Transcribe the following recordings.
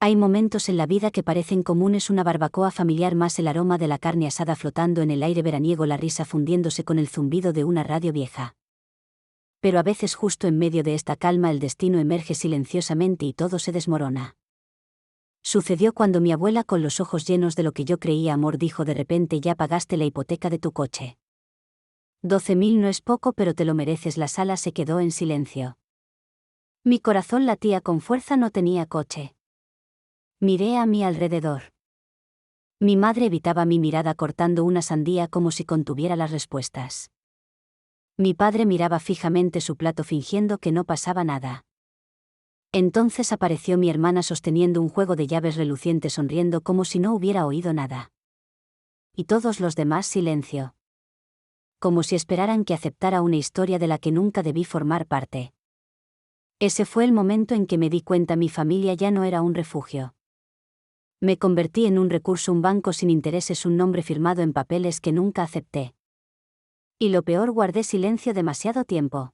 Hay momentos en la vida que parecen comunes: una barbacoa familiar, más el aroma de la carne asada flotando en el aire veraniego, la risa fundiéndose con el zumbido de una radio vieja. Pero a veces, justo en medio de esta calma, el destino emerge silenciosamente y todo se desmorona. Sucedió cuando mi abuela, con los ojos llenos de lo que yo creía amor, dijo de repente: ya pagaste la hipoteca de tu coche. 12.000 no es poco, pero te lo mereces. La sala se quedó en silencio. Mi corazón latía con fuerza. No tenía coche. Miré a mi alrededor. Mi madre evitaba mi mirada cortando una sandía como si contuviera las respuestas. Mi padre miraba fijamente su plato fingiendo que no pasaba nada. Entonces apareció mi hermana sosteniendo un juego de llaves reluciente, sonriendo como si no hubiera oído nada. Y todos los demás, silencio. Como si esperaran que aceptara una historia de la que nunca debí formar parte. Ese fue el momento en que me di cuenta: mi familia ya no era un refugio. Me convertí en un recurso, un banco sin intereses, un nombre firmado en papeles que nunca acepté. Y lo peor, guardé silencio demasiado tiempo.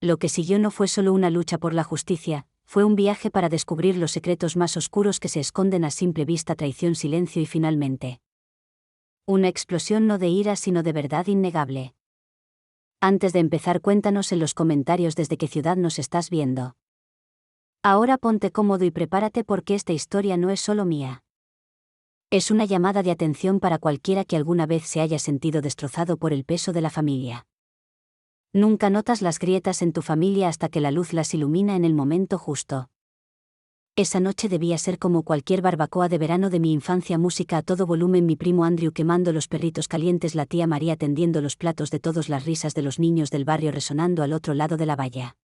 Lo que siguió no fue solo una lucha por la justicia, fue un viaje para descubrir los secretos más oscuros que se esconden a simple vista: traición, silencio y finalmente una explosión, no de ira sino de verdad innegable. Antes de empezar, cuéntanos en los comentarios desde qué ciudad nos estás viendo. Ahora ponte cómodo y prepárate, porque esta historia no es solo mía. Es una llamada de atención para cualquiera que alguna vez se haya sentido destrozado por el peso de la familia. Nunca notas las grietas en tu familia hasta que la luz las ilumina en el momento justo. Esa noche debía ser como cualquier barbacoa de verano de mi infancia: música a todo volumen, mi primo Andrew quemando los perritos calientes, la tía María tendiendo los platos de todos, las risas de los niños del barrio resonando al otro lado de la valla.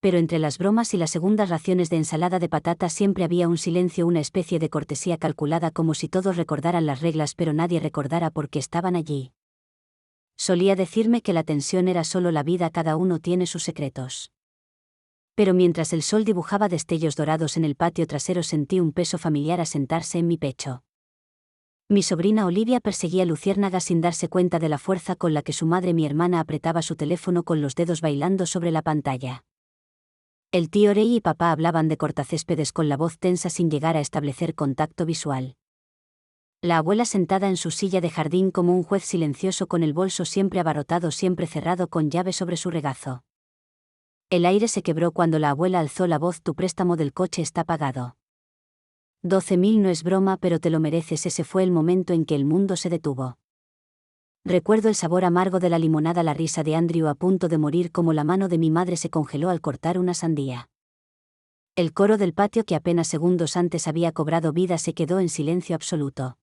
Pero entre las bromas y las segundas raciones de ensalada de patata siempre había un silencio, una especie de cortesía calculada, como si todos recordaran las reglas pero nadie recordara por qué estaban allí. Solía decirme que la tensión era solo la vida, cada uno tiene sus secretos. Pero mientras el sol dibujaba destellos dorados en el patio trasero, sentí un peso familiar asentarse en mi pecho. Mi sobrina Olivia perseguía luciérnagas sin darse cuenta de la fuerza con la que su madre, mi hermana, apretaba su teléfono con los dedos bailando sobre la pantalla. El tío Rey y papá hablaban de cortacéspedes con la voz tensa sin llegar a establecer contacto visual. La abuela sentada en su silla de jardín como un juez silencioso, con el bolso siempre abarrotado, siempre cerrado con llave sobre su regazo. El aire se quebró cuando la abuela alzó la voz: tu préstamo del coche está pagado. 12.000 no es broma, pero te lo mereces. Ese fue el momento en que el mundo se detuvo. Recuerdo el sabor amargo de la limonada, la risa de Andrew a punto de morir, como la mano de mi madre se congeló al cortar una sandía. El coro del patio, que apenas segundos antes había cobrado vida, se quedó en silencio absoluto.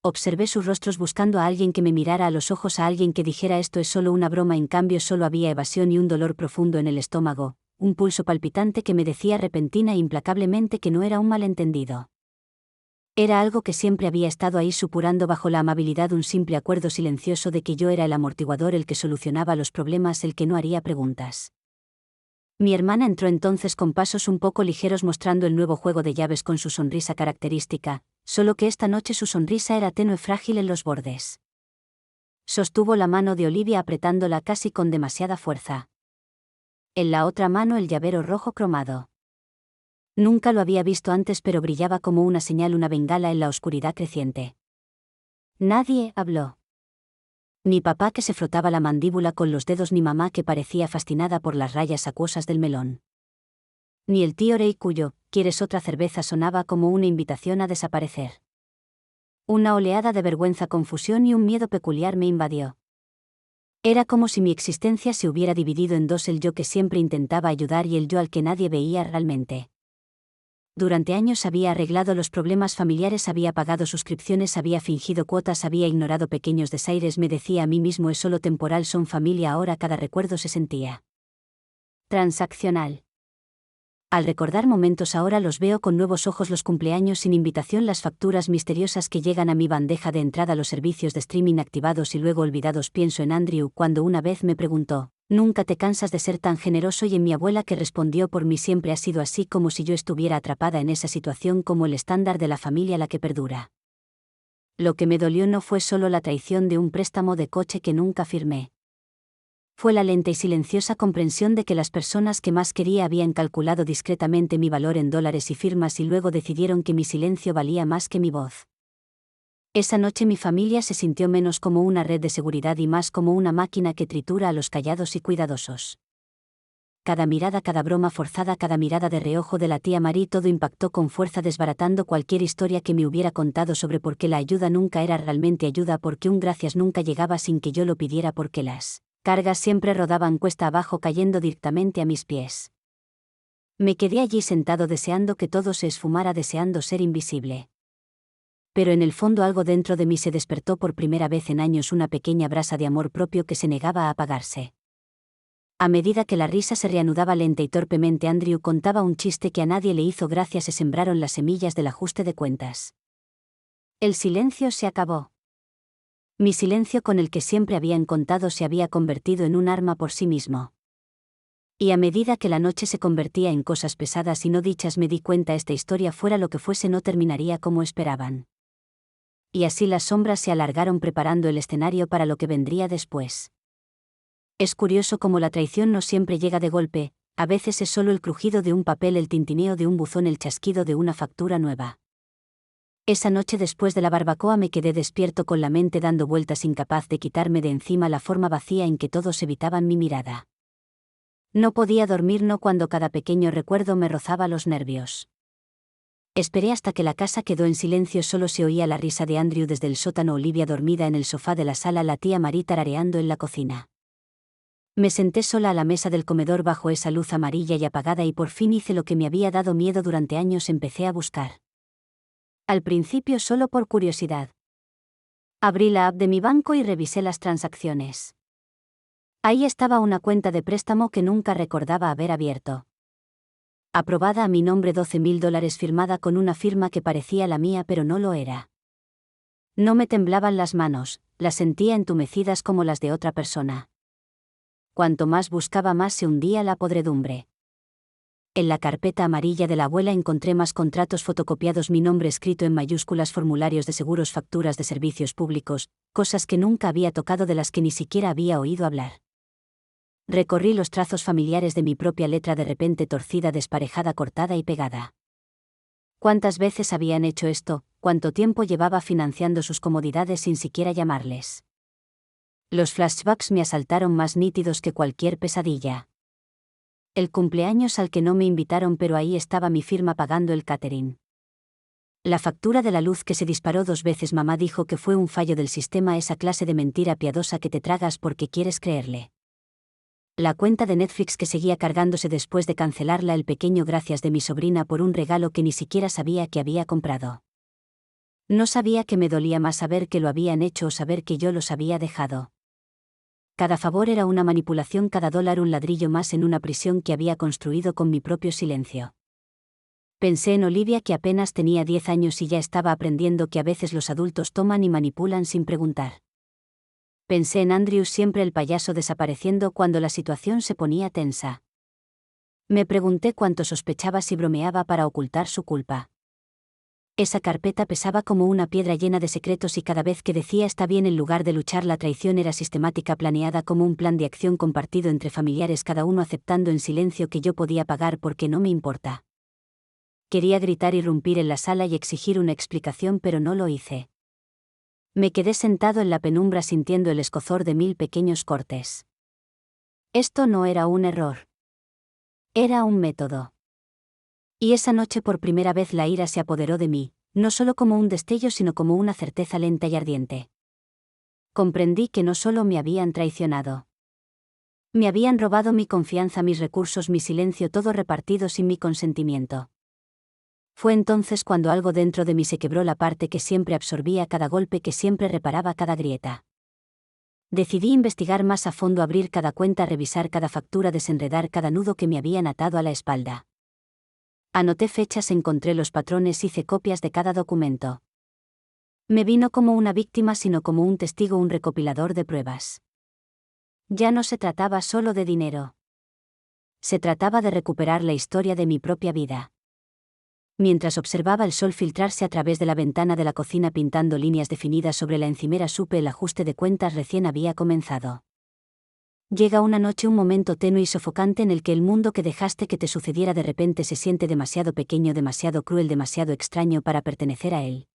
Observé sus rostros buscando a alguien que me mirara a los ojos, a alguien que dijera: esto es solo una broma. En cambio, solo había evasión y un dolor profundo en el estómago, un pulso palpitante que me decía repentina e implacablemente que no era un malentendido. Era algo que siempre había estado ahí, supurando bajo la amabilidad, un simple acuerdo silencioso de que yo era el amortiguador, el que solucionaba los problemas, el que no haría preguntas. Mi hermana entró entonces con pasos un poco ligeros, mostrando el nuevo juego de llaves con su sonrisa característica, solo que esta noche su sonrisa era tenue, frágil en los bordes. Sostuvo la mano de Olivia apretándola casi con demasiada fuerza. En la otra mano el llavero rojo cromado. Nunca lo había visto antes, pero brillaba como una señal, una bengala en la oscuridad creciente. Nadie habló. Ni papá, que se frotaba la mandíbula con los dedos, ni mamá, que parecía fascinada por las rayas acuosas del melón. Ni el tío Rey, cuyo «¿Quieres otra cerveza?» sonaba como una invitación a desaparecer. Una oleada de vergüenza, confusión y un miedo peculiar me invadió. Era como si mi existencia se hubiera dividido en dos: el yo que siempre intentaba ayudar y el yo al que nadie veía realmente. Durante años había arreglado los problemas familiares, había pagado suscripciones, había fingido cuotas, había ignorado pequeños desaires. Me decía a mí mismo: es solo temporal, son familia. Ahora cada recuerdo se sentía transaccional. Al recordar momentos ahora los veo con nuevos ojos: los cumpleaños sin invitación, las facturas misteriosas que llegan a mi bandeja de entrada, los servicios de streaming activados y luego olvidados. Pienso en Andrew cuando una vez me preguntó: «¿Nunca te cansas de ser tan generoso?» Y en mi abuela, que respondió por mí: siempre ha sido así, como si yo estuviera atrapada en esa situación, como el estándar de la familia, la que perdura. Lo que me dolió no fue solo la traición de un préstamo de coche que nunca firmé. Fue la lenta y silenciosa comprensión de que las personas que más quería habían calculado discretamente mi valor en dólares y firmas y luego decidieron que mi silencio valía más que mi voz. Esa noche mi familia se sintió menos como una red de seguridad y más como una máquina que tritura a los callados y cuidadosos. Cada mirada, cada broma forzada, cada mirada de reojo de la tía Marie, todo impactó con fuerza, desbaratando cualquier historia que me hubiera contado sobre por qué la ayuda nunca era realmente ayuda, porque un gracias nunca llegaba sin que yo lo pidiera, porque las cargas siempre rodaban cuesta abajo cayendo directamente a mis pies. Me quedé allí sentado deseando que todo se esfumara, deseando ser invisible. Pero en el fondo algo dentro de mí se despertó por primera vez en años, una pequeña brasa de amor propio que se negaba a apagarse. A medida que la risa se reanudaba lenta y torpemente, Andrew contaba un chiste que a nadie le hizo gracia, se sembraron las semillas del ajuste de cuentas. El silencio se acabó. Mi silencio, con el que siempre habían contado, se había convertido en un arma por sí mismo. Y a medida que la noche se convertía en cosas pesadas y no dichas, me di cuenta, esta historia, fuera lo que fuese, no terminaría como esperaban. Y así las sombras se alargaron preparando el escenario para lo que vendría después. Es curioso cómo la traición no siempre llega de golpe, a veces es solo el crujido de un papel, el tintineo de un buzón, el chasquido de una factura nueva. Esa noche después de la barbacoa me quedé despierto con la mente dando vueltas, incapaz de quitarme de encima la forma vacía en que todos evitaban mi mirada. No podía dormir, no, cuando cada pequeño recuerdo me rozaba los nervios. Esperé hasta que la casa quedó en silencio, solo se oía la risa de Andrew desde el sótano, Olivia dormida en el sofá de la sala, la tía Marie tarareando en la cocina. Me senté sola a la mesa del comedor bajo esa luz amarilla y apagada y por fin hice lo que me había dado miedo durante años, empecé a buscar. Al principio solo por curiosidad. Abrí la app de mi banco y revisé las transacciones. Ahí estaba una cuenta de préstamo que nunca recordaba haber abierto. Aprobada a mi nombre, $12,000, firmada con una firma que parecía la mía pero no lo era. No me temblaban las manos, las sentía entumecidas como las de otra persona. Cuanto más buscaba, más se hundía la podredumbre. En la carpeta amarilla de la abuela encontré más contratos fotocopiados, mi nombre escrito en mayúsculas, formularios de seguros, facturas de servicios públicos, cosas que nunca había tocado, de las que ni siquiera había oído hablar. Recorrí los trazos familiares de mi propia letra, de repente torcida, desparejada, cortada y pegada. ¿Cuántas veces habían hecho esto? ¿Cuánto tiempo llevaba financiando sus comodidades sin siquiera llamarles? Los flashbacks me asaltaron, más nítidos que cualquier pesadilla. El cumpleaños al que no me invitaron, pero ahí estaba mi firma pagando el catering. La factura de la luz que se disparó 2 veces, mamá dijo que fue un fallo del sistema, esa clase de mentira piadosa que te tragas porque quieres creerle. La cuenta de Netflix que seguía cargándose después de cancelarla, el pequeño gracias de mi sobrina por un regalo que ni siquiera sabía que había comprado. No sabía que me dolía más saber que lo habían hecho o saber que yo los había dejado. Cada favor era una manipulación, cada dólar un ladrillo más en una prisión que había construido con mi propio silencio. Pensé en Olivia, que apenas tenía 10 años y ya estaba aprendiendo que a veces los adultos toman y manipulan sin preguntar. Pensé en Andrew, siempre el payaso, desapareciendo cuando la situación se ponía tensa. Me pregunté cuánto sospechaba si bromeaba para ocultar su culpa. Esa carpeta pesaba como una piedra llena de secretos y cada vez que decía está bien, en lugar de luchar, la traición era sistemática, planeada como un plan de acción compartido entre familiares, cada uno aceptando en silencio que yo podía pagar porque no me importa. Quería gritar, irrumpir en la sala y exigir una explicación, pero no lo hice. Me quedé sentado en la penumbra sintiendo el escozor de 1000 pequeños cortes. Esto no era un error. Era un método. Y esa noche por primera vez la ira se apoderó de mí, no solo como un destello sino como una certeza lenta y ardiente. Comprendí que no solo me habían traicionado. Me habían robado mi confianza, mis recursos, mi silencio, todo repartido sin mi consentimiento. Fue entonces cuando algo dentro de mí se quebró, la parte que siempre absorbía cada golpe, que siempre reparaba cada grieta. Decidí investigar más a fondo, abrir cada cuenta, revisar cada factura, desenredar cada nudo que me habían atado a la espalda. Anoté fechas, encontré los patrones, hice copias de cada documento. Me vi no como una víctima sino como un testigo, un recopilador de pruebas. Ya no se trataba solo de dinero. Se trataba de recuperar la historia de mi propia vida. Mientras observaba el sol filtrarse a través de la ventana de la cocina pintando líneas definidas sobre la encimera, supe el ajuste de cuentas recién había comenzado. Llega una noche, un momento tenue y sofocante en el que el mundo que dejaste que te sucediera de repente se siente demasiado pequeño, demasiado cruel, demasiado extraño para pertenecer a él.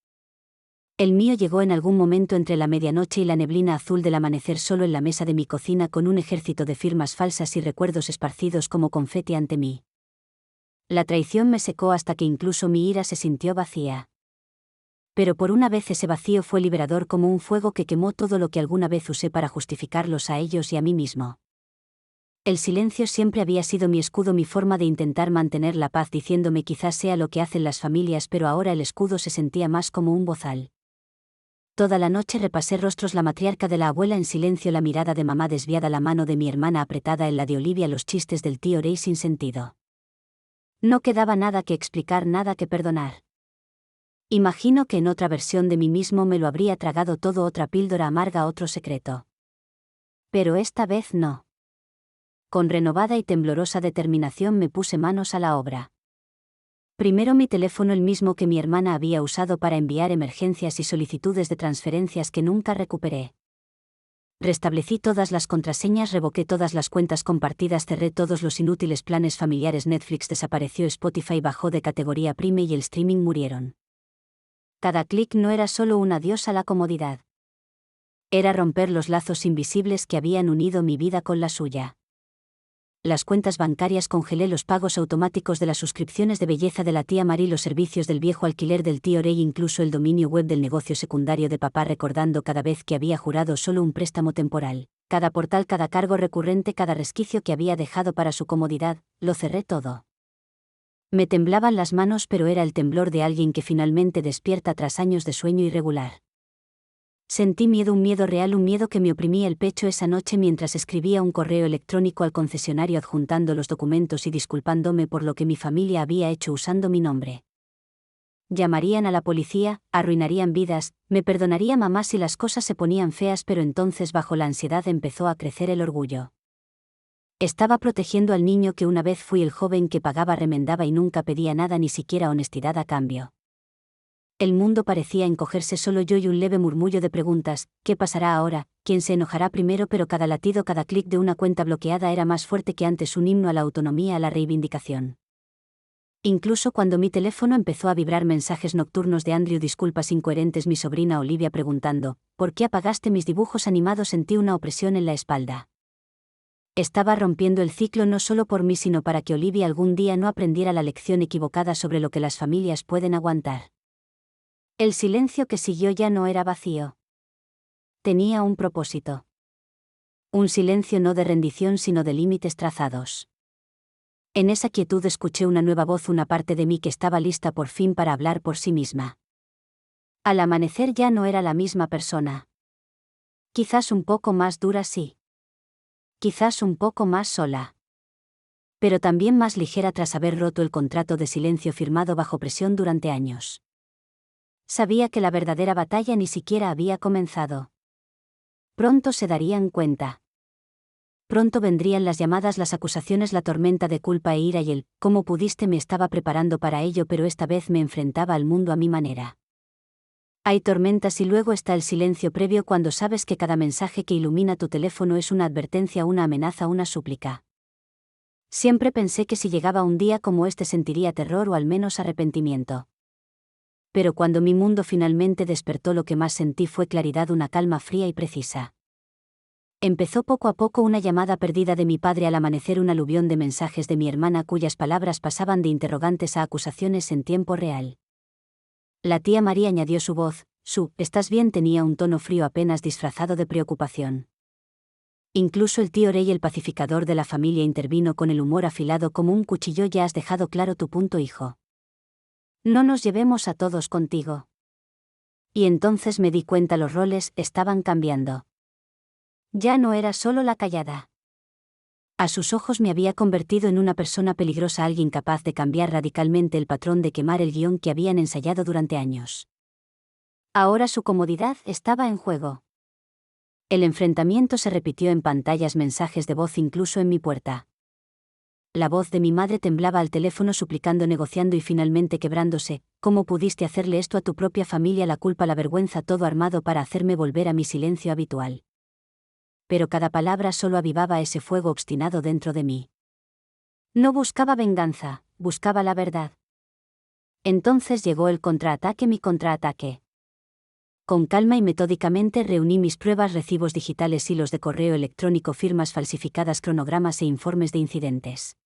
El mío llegó en algún momento entre la medianoche y la neblina azul del amanecer, solo en la mesa de mi cocina, con un ejército de firmas falsas y recuerdos esparcidos como confeti ante mí. La traición me secó hasta que incluso mi ira se sintió vacía. Pero por una vez ese vacío fue liberador, como un fuego que quemó todo lo que alguna vez usé para justificarlos a ellos y a mí mismo. El silencio siempre había sido mi escudo, mi forma de intentar mantener la paz, diciéndome quizás sea lo que hacen las familias, pero ahora el escudo se sentía más como un bozal. Toda la noche repasé rostros, la matriarca de la abuela en silencio, la mirada de mamá desviada, la mano de mi hermana apretada en la de Olivia, los chistes del tío Ray sin sentido. No quedaba nada que explicar, nada que perdonar. Imagino que en otra versión de mí mismo me lo habría tragado todo, otra píldora amarga, otro secreto. Pero esta vez no. Con renovada y temblorosa determinación me puse manos a la obra. Primero mi teléfono, el mismo que mi hermana había usado para enviar emergencias y solicitudes de transferencias que nunca recuperé. Restablecí todas las contraseñas, revoqué todas las cuentas compartidas, cerré todos los inútiles planes familiares. Netflix desapareció, Spotify bajó de categoría Prime y el streaming murieron. Cada clic no era solo un adiós a la comodidad. Era romper los lazos invisibles que habían unido mi vida con la suya. Las cuentas bancarias, congelé los pagos automáticos de las suscripciones de belleza de la tía Mari, los servicios del viejo alquiler del tío Ray, incluso el dominio web del negocio secundario de papá, recordando cada vez que había jurado solo un préstamo temporal, cada portal, cada cargo recurrente, cada resquicio que había dejado para su comodidad, lo cerré todo. Me temblaban las manos, pero era el temblor de alguien que finalmente despierta tras años de sueño irregular. Sentí miedo, un miedo real, un miedo que me oprimía el pecho esa noche mientras escribía un correo electrónico al concesionario adjuntando los documentos y disculpándome por lo que mi familia había hecho usando mi nombre. Llamarían a la policía, arruinarían vidas, me perdonaría mamá si las cosas se ponían feas, pero entonces bajo la ansiedad empezó a crecer el orgullo. Estaba protegiendo al niño que una vez fui, el joven que pagaba, remendaba y nunca pedía nada, ni siquiera honestidad a cambio. El mundo parecía encogerse, solo yo y un leve murmullo de preguntas: ¿qué pasará ahora? ¿Quién se enojará primero? Pero cada latido, cada clic de una cuenta bloqueada era más fuerte que antes, un himno a la autonomía, a la reivindicación. Incluso cuando mi teléfono empezó a vibrar mensajes nocturnos de Andrew, disculpas incoherentes, mi sobrina Olivia preguntando: ¿por qué apagaste mis dibujos animados? Sentí una opresión en la espalda. Estaba rompiendo el ciclo, no solo por mí, sino para que Olivia algún día no aprendiera la lección equivocada sobre lo que las familias pueden aguantar. El silencio que siguió ya no era vacío. Tenía un propósito. Un silencio no de rendición, sino de límites trazados. En esa quietud escuché una nueva voz, una parte de mí que estaba lista por fin para hablar por sí misma. Al amanecer ya no era la misma persona. Quizás un poco más dura, sí. Quizás un poco más sola. Pero también más ligera tras haber roto el contrato de silencio firmado bajo presión durante años. Sabía que la verdadera batalla ni siquiera había comenzado. Pronto se darían cuenta. Pronto vendrían las llamadas, las acusaciones, la tormenta de culpa e ira, y el «¿cómo pudiste?». Me estaba preparando para ello, pero esta vez me enfrentaba al mundo a mi manera. Hay tormentas y luego está el silencio previo, cuando sabes que cada mensaje que ilumina tu teléfono es una advertencia, una amenaza, una súplica. Siempre pensé que si llegaba un día como este sentiría terror o al menos arrepentimiento. Pero cuando mi mundo finalmente despertó, lo que más sentí fue claridad, una calma fría y precisa. Empezó poco a poco una llamada perdida de mi padre al amanecer, un aluvión de mensajes de mi hermana cuyas palabras pasaban de interrogantes a acusaciones en tiempo real. La tía María añadió su voz, «¿estás bien?». Tenía un tono frío, apenas disfrazado de preocupación. Incluso el tío Ray, el pacificador de la familia, intervino con el humor afilado como un cuchillo: «Ya has dejado claro tu punto, hijo. No nos llevemos a todos contigo». Y entonces me di cuenta, los roles estaban cambiando. Ya no era solo la callada. A sus ojos me había convertido en una persona peligrosa, alguien capaz de cambiar radicalmente el patrón, de quemar el guión que habían ensayado durante años. Ahora su comodidad estaba en juego. El enfrentamiento se repitió en pantallas, mensajes de voz, incluso en mi puerta. La voz de mi madre temblaba al teléfono, suplicando, negociando y finalmente quebrándose: «¿Cómo pudiste hacerle esto a tu propia familia?». La culpa, la vergüenza, todo armado para hacerme volver a mi silencio habitual. pero cada palabra solo avivaba ese fuego obstinado dentro de mí. No buscaba venganza, buscaba la verdad. Entonces llegó el contraataque, mi contraataque. Con calma y metódicamente reuní mis pruebas, recibos digitales, hilos de correo electrónico, firmas falsificadas, cronogramas e informes de incidentes.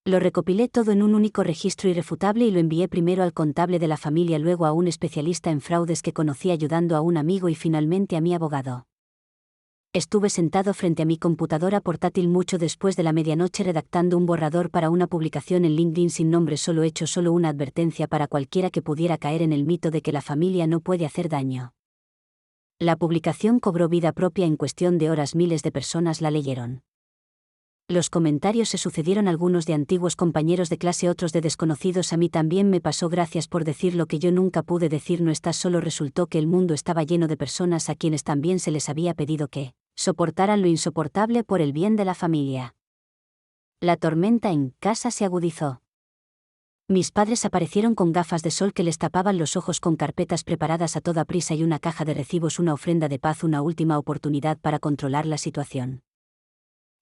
Lo recopilé todo en un único registro irrefutable y lo envié primero al contable de la familia, luego a un especialista en fraudes que conocí ayudando a un amigo y finalmente a mi abogado. Estuve sentado frente a mi computadora portátil mucho después de la medianoche redactando un borrador para una publicación en LinkedIn sin nombre, solo hecho, solo una advertencia para cualquiera que pudiera caer en el mito de que la familia no puede hacer daño. La publicación cobró vida propia en cuestión de horas, miles de personas la leyeron. Los comentarios se sucedieron, algunos de antiguos compañeros de clase, otros de desconocidos. A mí también me pasó: gracias por decir lo que yo nunca pude decir, no estás solo. Resultó que el mundo estaba lleno de personas a quienes también se les había pedido que soportaran lo insoportable por el bien de la familia. La tormenta en casa se agudizó. Mis padres aparecieron con gafas de sol que les tapaban los ojos, con carpetas preparadas a toda prisa y una caja de recibos, una ofrenda de paz, una última oportunidad para controlar la situación.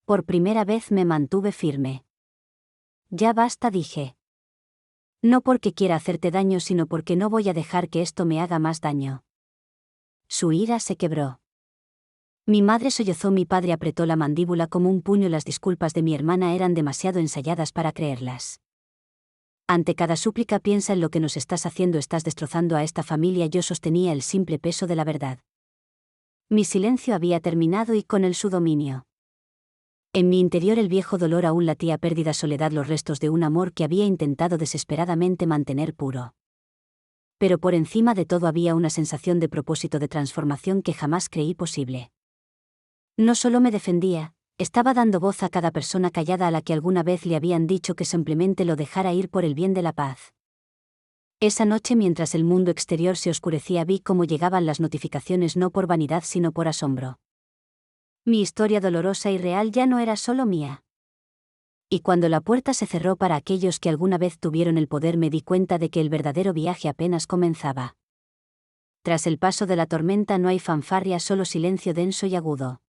Por primera vez me mantuve firme. Ya basta, dije. No porque quiera hacerte daño, sino porque no voy a dejar que esto me haga más daño. Su ira se quebró. Mi madre sollozó, mi padre apretó la mandíbula como un puño. Las disculpas de mi hermana eran demasiado ensayadas para creerlas. Ante cada súplica: piensa en lo que nos estás haciendo, estás destrozando a esta familia. Yo sostenía el simple peso de la verdad. Mi silencio había terminado y con él su dominio. En mi interior el viejo dolor aún latía, pérdida, soledad, los restos de un amor que había intentado desesperadamente mantener puro. Pero por encima de todo había una sensación de propósito, de transformación que jamás creí posible. No solo me defendía, estaba dando voz a cada persona callada a la que alguna vez le habían dicho que simplemente lo dejara ir por el bien de la paz. Esa noche, mientras el mundo exterior se oscurecía, vi cómo llegaban las notificaciones, no por vanidad sino por asombro. Mi historia dolorosa y real ya no era solo mía. Y cuando la puerta se cerró para aquellos que alguna vez tuvieron el poder, me di cuenta de que el verdadero viaje apenas comenzaba. Tras el paso de la tormenta no hay fanfarria, solo silencio denso y agudo.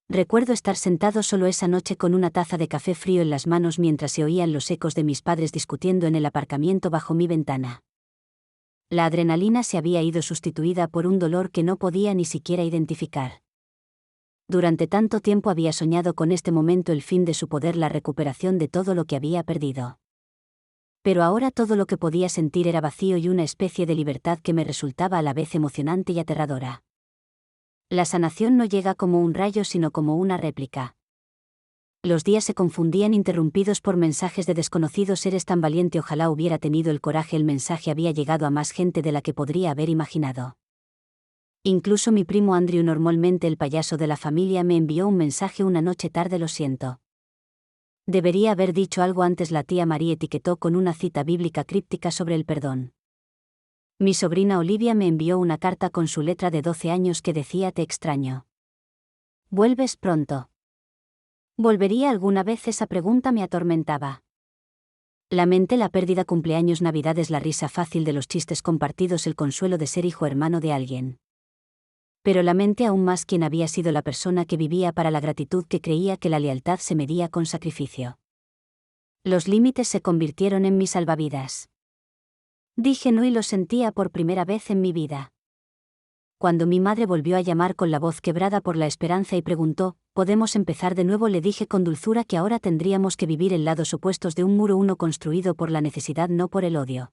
Recuerdo estar sentado solo esa noche con una taza de café frío en las manos mientras se oían los ecos de mis padres discutiendo en el aparcamiento bajo mi ventana. La adrenalina se había ido, sustituida por un dolor que no podía ni siquiera identificar. Durante tanto tiempo había soñado con este momento, el fin de su poder, la recuperación de todo lo que había perdido. Pero ahora todo lo que podía sentir era vacío y una especie de libertad que me resultaba a la vez emocionante y aterradora. La sanación no llega como un rayo sino como una réplica. Los días se confundían, interrumpidos por mensajes de desconocidos. Eres tan valiente, ojalá hubiera tenido el coraje. El mensaje había llegado a más gente de la que podría haber imaginado. Incluso mi primo Andrew, normalmente el payaso de la familia, me envió un mensaje una noche tarde: lo siento. Debería haber dicho algo antes. La tía Marie etiquetó con una cita bíblica críptica sobre el perdón. Mi sobrina Olivia me envió una carta con su letra de 12 años que decía: te extraño. ¿Vuelves pronto? ¿Volvería alguna vez? Esa pregunta me atormentaba. Lamenté la pérdida, cumpleaños, navidades, la risa fácil de los chistes compartidos, el consuelo de ser hijo hermano de alguien. Pero lamenté aún más quién había sido la persona que vivía para la gratitud, que creía que la lealtad se medía con sacrificio. Los límites se convirtieron en mi salvavidas. Dije no y lo sentía por primera vez en mi vida. Cuando mi madre volvió a llamar con la voz quebrada por la esperanza y preguntó: ¿podemos empezar de nuevo?, le dije con dulzura que ahora tendríamos que vivir en lados opuestos de un muro, uno construido por la necesidad, no por el odio.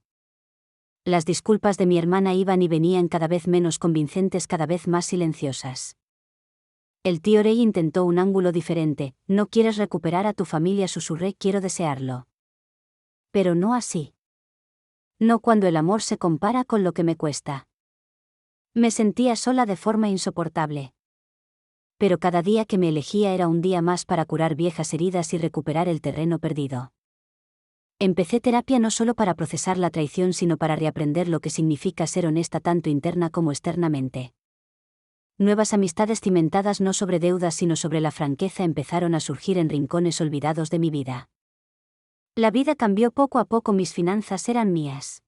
Las disculpas de mi hermana iban y venían, cada vez menos convincentes, cada vez más silenciosas. El tío Rey intentó un ángulo diferente: ¿no quieres recuperar a tu familia?, susurré. Quiero desearlo. Pero no así. No cuando el amor se compara con lo que me cuesta. Me sentía sola de forma insoportable. Pero cada día que me elegía era un día más para curar viejas heridas y recuperar el terreno perdido. Empecé terapia no solo para procesar la traición, sino para reaprender lo que significa ser honesta tanto interna como externamente. Nuevas amistades cimentadas no sobre deudas sino sobre la franqueza empezaron a surgir en rincones olvidados de mi vida. La vida cambió poco a poco, mis finanzas eran mías.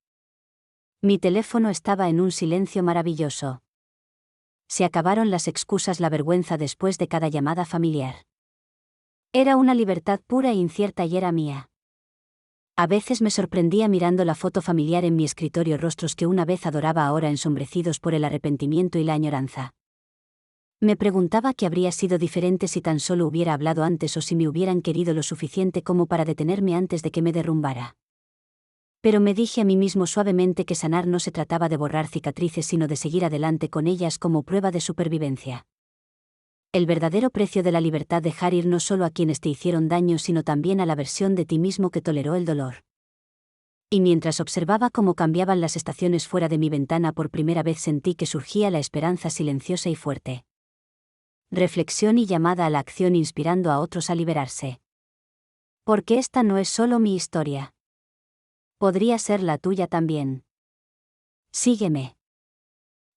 Mi teléfono estaba en un silencio maravilloso. Se acabaron las excusas, la vergüenza después de cada llamada familiar. Era una libertad pura e incierta y era mía. A veces me sorprendía mirando la foto familiar en mi escritorio, rostros que una vez adoraba ahora ensombrecidos por el arrepentimiento y la añoranza. Me preguntaba qué habría sido diferente si tan solo hubiera hablado antes o si me hubieran querido lo suficiente como para detenerme antes de que me derrumbara. Pero me dije a mí mismo suavemente que sanar no se trataba de borrar cicatrices sino de seguir adelante con ellas como prueba de supervivencia. El verdadero precio de la libertad, dejar ir no solo a quienes te hicieron daño sino también a la versión de ti mismo que toleró el dolor. Y mientras observaba cómo cambiaban las estaciones fuera de mi ventana, por primera vez sentí que surgía la esperanza silenciosa y fuerte. Reflexión y llamada a la acción, inspirando a otros a liberarse. Porque esta no es solo mi historia. Podría ser la tuya también. Sígueme.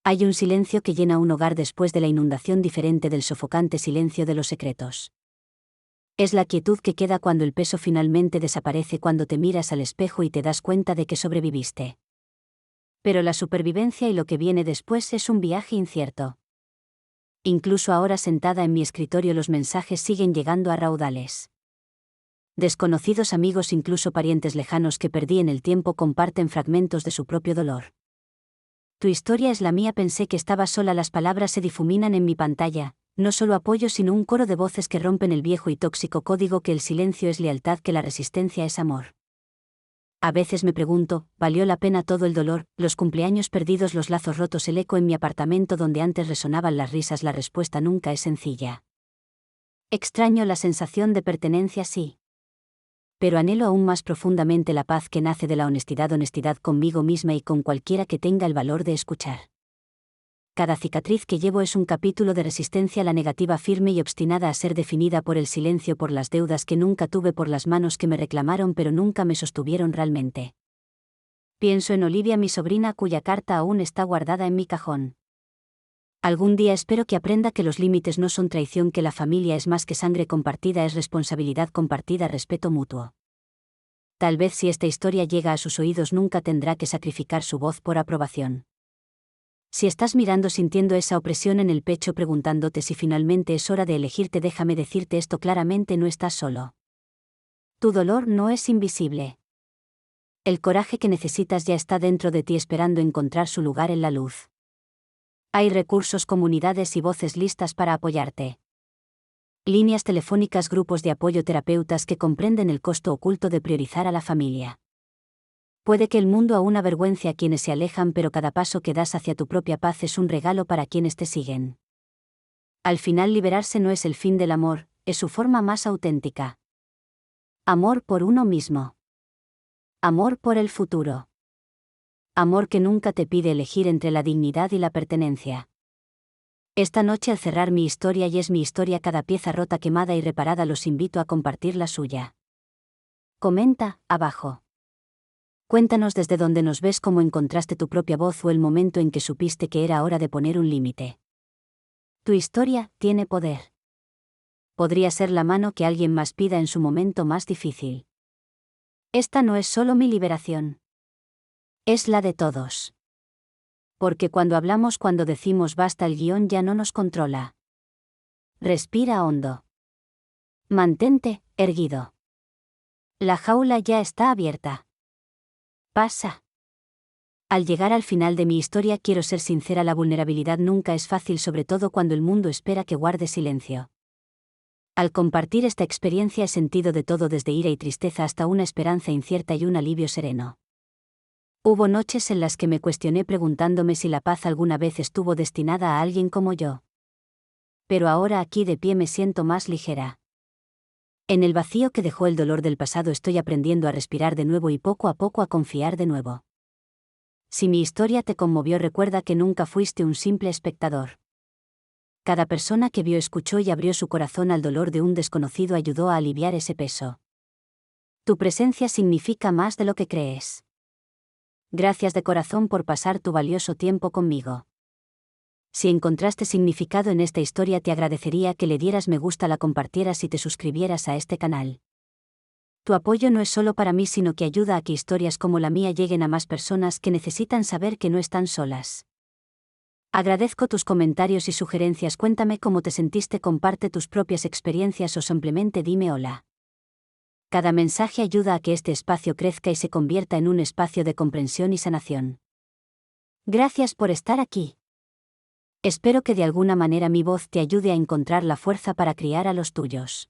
Hay un silencio que llena un hogar después de la inundación, diferente del sofocante silencio de los secretos. Es la quietud que queda cuando el peso finalmente desaparece, cuando te miras al espejo y te das cuenta de que sobreviviste. Pero la supervivencia y lo que viene después es un viaje incierto. Incluso ahora, sentada en mi escritorio, los mensajes siguen llegando a raudales. Desconocidos, amigos, incluso parientes lejanos que perdí en el tiempo, comparten fragmentos de su propio dolor. Tu historia es la mía, pensé que estaba sola, las palabras se difuminan en mi pantalla, no solo apoyo sino un coro de voces que rompen el viejo y tóxico código que el silencio es lealtad, que la resistencia es amor. A veces me pregunto, ¿valió la pena todo el dolor, los cumpleaños perdidos, los lazos rotos, el eco en mi apartamento donde antes resonaban las risas? La respuesta nunca es sencilla. Extraño la sensación de pertenencia, sí. Pero anhelo aún más profundamente la paz que nace de la honestidad, honestidad conmigo misma y con cualquiera que tenga el valor de escuchar. Cada cicatriz que llevo es un capítulo de resistencia a la negativa, firme y obstinada a ser definida por el silencio, por las deudas que nunca tuve, por las manos que me reclamaron pero nunca me sostuvieron realmente. Pienso en Olivia, mi sobrina, cuya carta aún está guardada en mi cajón. Algún día espero que aprenda que los límites no son traición, que la familia es más que sangre compartida, es responsabilidad compartida, respeto mutuo. Tal vez si esta historia llega a sus oídos nunca tendrá que sacrificar su voz por aprobación. Si estás mirando sintiendo esa opresión en el pecho, preguntándote si finalmente es hora de elegirte, déjame decirte esto claramente: no estás solo. Tu dolor no es invisible. El coraje que necesitas ya está dentro de ti, esperando encontrar su lugar en la luz. Hay recursos, comunidades y voces listas para apoyarte. Líneas telefónicas, grupos de apoyo, terapeutas que comprenden el costo oculto de priorizar a la familia. Puede que el mundo aún avergüence a quienes se alejan, pero cada paso que das hacia tu propia paz es un regalo para quienes te siguen. Al final, liberarse no es el fin del amor, es su forma más auténtica. Amor por uno mismo. Amor por el futuro. Amor que nunca te pide elegir entre la dignidad y la pertenencia. Esta noche, al cerrar mi historia, y es mi historia, cada pieza rota, quemada y reparada, los invito a compartir la suya. Comenta abajo. Cuéntanos desde dónde nos ves, cómo encontraste tu propia voz o el momento en que supiste que era hora de poner un límite. Tu historia tiene poder. Podría ser la mano que alguien más pida en su momento más difícil. Esta no es solo mi liberación. Es la de todos. Porque cuando hablamos, cuando decimos basta, el guión ya no nos controla. Respira hondo. Mantente erguido. La jaula ya está abierta. Pasa. Al llegar al final de mi historia, quiero ser sincera: la vulnerabilidad nunca es fácil, sobre todo cuando el mundo espera que guarde silencio. Al compartir esta experiencia he sentido de todo, desde ira y tristeza hasta una esperanza incierta y un alivio sereno. Hubo noches en las que me cuestioné, preguntándome si la paz alguna vez estuvo destinada a alguien como yo. Pero ahora, aquí de pie, me siento más ligera. En el vacío que dejó el dolor del pasado, estoy aprendiendo a respirar de nuevo y poco a poco a confiar de nuevo. Si mi historia te conmovió, recuerda que nunca fuiste un simple espectador. Cada persona que vio, escuchó y abrió su corazón al dolor de un desconocido ayudó a aliviar ese peso. Tu presencia significa más de lo que crees. Gracias de corazón por pasar tu valioso tiempo conmigo. Si encontraste significado en esta historia, te agradecería que le dieras me gusta, la compartieras y te suscribieras a este canal. Tu apoyo no es solo para mí, sino que ayuda a que historias como la mía lleguen a más personas que necesitan saber que no están solas. Agradezco tus comentarios y sugerencias. Cuéntame cómo te sentiste, comparte tus propias experiencias o simplemente dime hola. Cada mensaje ayuda a que este espacio crezca y se convierta en un espacio de comprensión y sanación. Gracias por estar aquí. Espero que de alguna manera mi voz te ayude a encontrar la fuerza para criar a los tuyos.